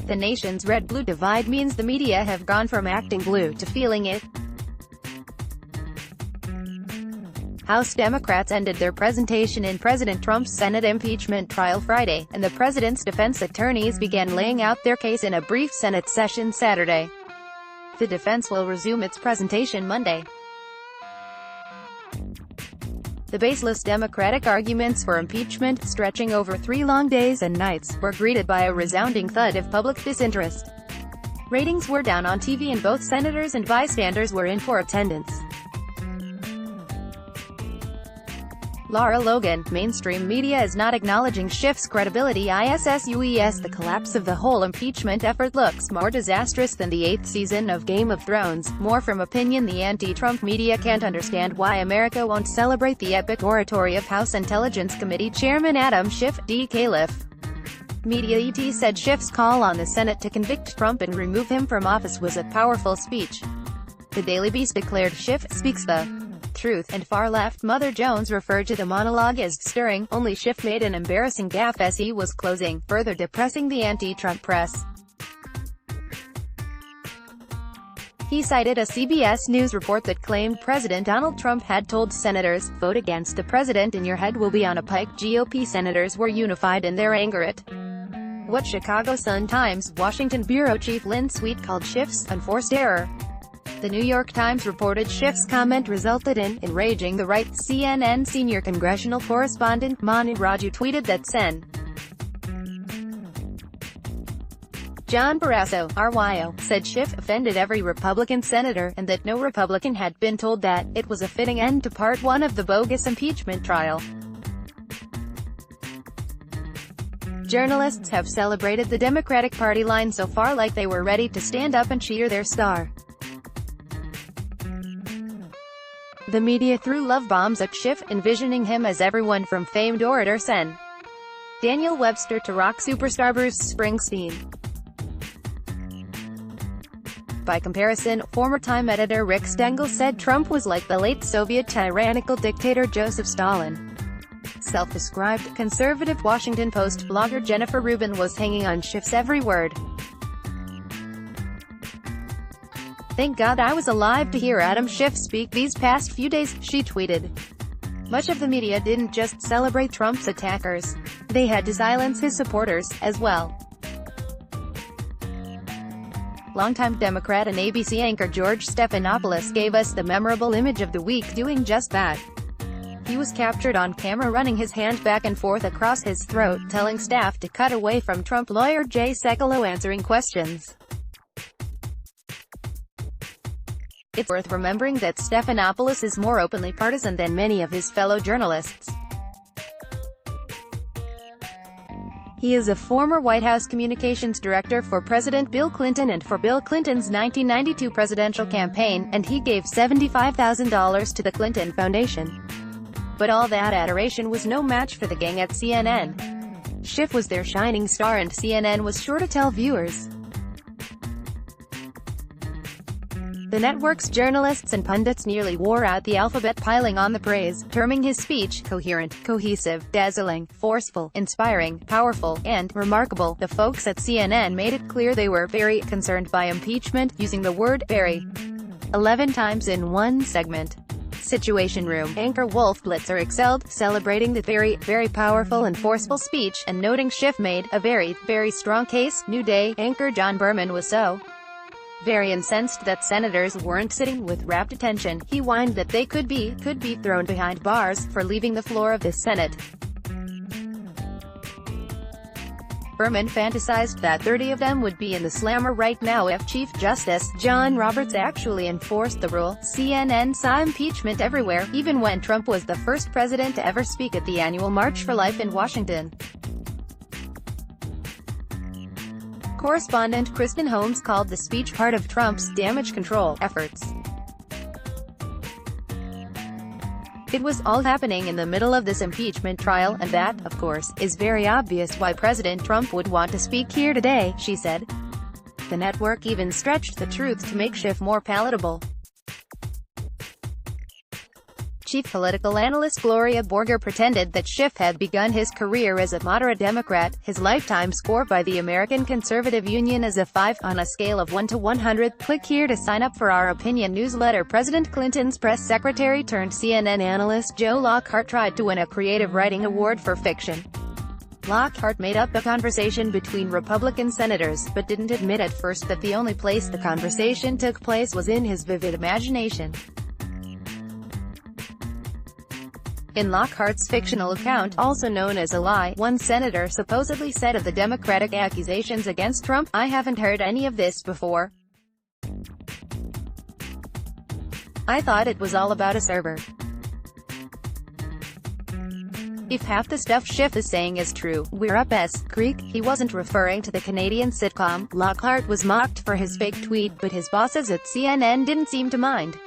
The nation's red-blue divide means the media have gone from acting blue to feeling it. House Democrats ended their presentation in President Trump's Senate impeachment trial Friday, and the president's defense attorneys began laying out their case in a brief Senate session Saturday. The defense will resume its presentation Monday. The baseless Democratic arguments for impeachment, stretching over 3 long days and nights, were greeted by a resounding thud of public disinterest. Ratings were down on TV and both senators and bystanders were in poor attendance. Lara Logan, mainstream media is not acknowledging Schiff's credibility. ISSUES The collapse of the whole impeachment effort looks more disastrous than the 8th season of Game of Thrones. More from opinion. The anti-Trump media can't understand why America won't celebrate the epic oratory of House Intelligence Committee Chairman Adam Schiff, D. Califf. Media ET said Schiff's call on the Senate to convict Trump and remove him from office was a powerful speech. The Daily Beast declared Schiff speaks the truth, and far-left Mother Jones referred to the monologue as stirring. Only Schiff made an embarrassing gaffe as he was closing, further depressing the anti-Trump press. He cited a CBS News report that claimed President Donald Trump had told senators, "Vote against the president and your head will be on a pike." GOP senators were unified in their anger at what Chicago Sun-Times, Washington bureau chief Lynn Sweet called Schiff's unforced error. The New York Times reported Schiff's comment resulted in enraging the right. CNN senior congressional correspondent Mani Raju tweeted that Sen. John Barrasso, RYO, said Schiff offended every Republican senator, and that no Republican had been told that. It was a fitting end to Part 1 of the bogus impeachment trial. Journalists have celebrated the Democratic Party line so far like they were ready to stand up and cheer their star. The media threw love bombs at Schiff, envisioning him as everyone from famed orator Sen. Daniel Webster to rock superstar Bruce Springsteen. By comparison, former Time editor Rick Stengel said Trump was like the late Soviet tyrannical dictator Joseph Stalin. Self-described conservative Washington Post blogger Jennifer Rubin was hanging on Schiff's every word. "Thank God I was alive to hear Adam Schiff speak these past few days," she tweeted. Much of the media didn't just celebrate Trump's attackers. They had to silence his supporters, as well. Longtime Democrat and ABC anchor George Stephanopoulos gave us the memorable image of the week doing just that. He was captured on camera running his hand back and forth across his throat, telling staff to cut away from Trump lawyer Jay Sekulow answering questions. It's worth remembering that Stephanopoulos is more openly partisan than many of his fellow journalists. He is a former White House communications director for President Bill Clinton and for Bill Clinton's 1992 presidential campaign, and he gave $75,000 to the Clinton Foundation. But all that adoration was no match for the gang at CNN. Schiff was their shining star and CNN was sure to tell viewers. The network's journalists and pundits nearly wore out the alphabet piling on the praise, terming his speech coherent, cohesive, dazzling, forceful, inspiring, powerful, and remarkable. The folks at CNN made it clear they were very concerned by impeachment, using the word very 11 times in one segment. Situation Room anchor Wolf Blitzer excelled, celebrating the very, very powerful and forceful speech, and noting Schiff made a very, very strong case. New Day anchor John Berman was so very incensed that senators weren't sitting with rapt attention. He whined that they could be thrown behind bars for leaving the floor of the Senate. Berman fantasized that 30 of them would be in the slammer right now if Chief Justice John Roberts actually enforced the rule. CNN saw impeachment everywhere, even when Trump was the first president to ever speak at the annual March for Life in Washington. Correspondent Kristen Holmes called the speech part of Trump's damage control efforts. It was all happening in the middle of this impeachment trial, and that, of course, is very obvious why President Trump would want to speak here today, she said. The network even stretched the truth to make Schiff more palatable. chief political analyst Gloria Borger pretended that Schiff had begun his career as a moderate Democrat. His lifetime score by the American Conservative Union is a 5, on a scale of 1 to 100. Click here to sign up for our opinion newsletter. President Clinton's press secretary turned CNN analyst Joe Lockhart tried to win a creative writing award for fiction. Lockhart made up a conversation between Republican senators, but didn't admit at first that the only place the conversation took place was in his vivid imagination. In Lockhart's fictional account, also known as a lie, one senator supposedly said of the Democratic accusations against Trump, "I haven't heard any of this before. I thought it was all about a server. If half the stuff Schiff is saying is true, we're up s. Creek." He wasn't referring to the Canadian sitcom. Lockhart was mocked for his fake tweet, but his bosses at CNN didn't seem to mind.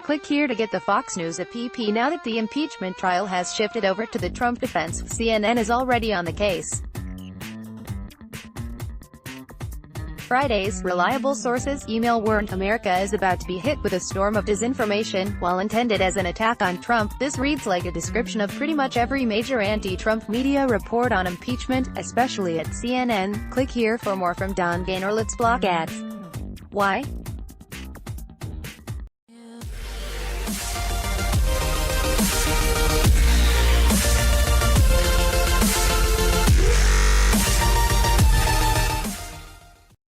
Click here to get the Fox News app. Now that the impeachment trial has shifted over to the Trump defense, CNN is already on the case. Friday's reliable sources email warned America is about to be hit with a storm of disinformation. While intended as an attack on Trump, this reads like a description of pretty much every major anti-Trump media report on impeachment, especially at CNN. Click here for more from Gainor. Let's block ads. Why?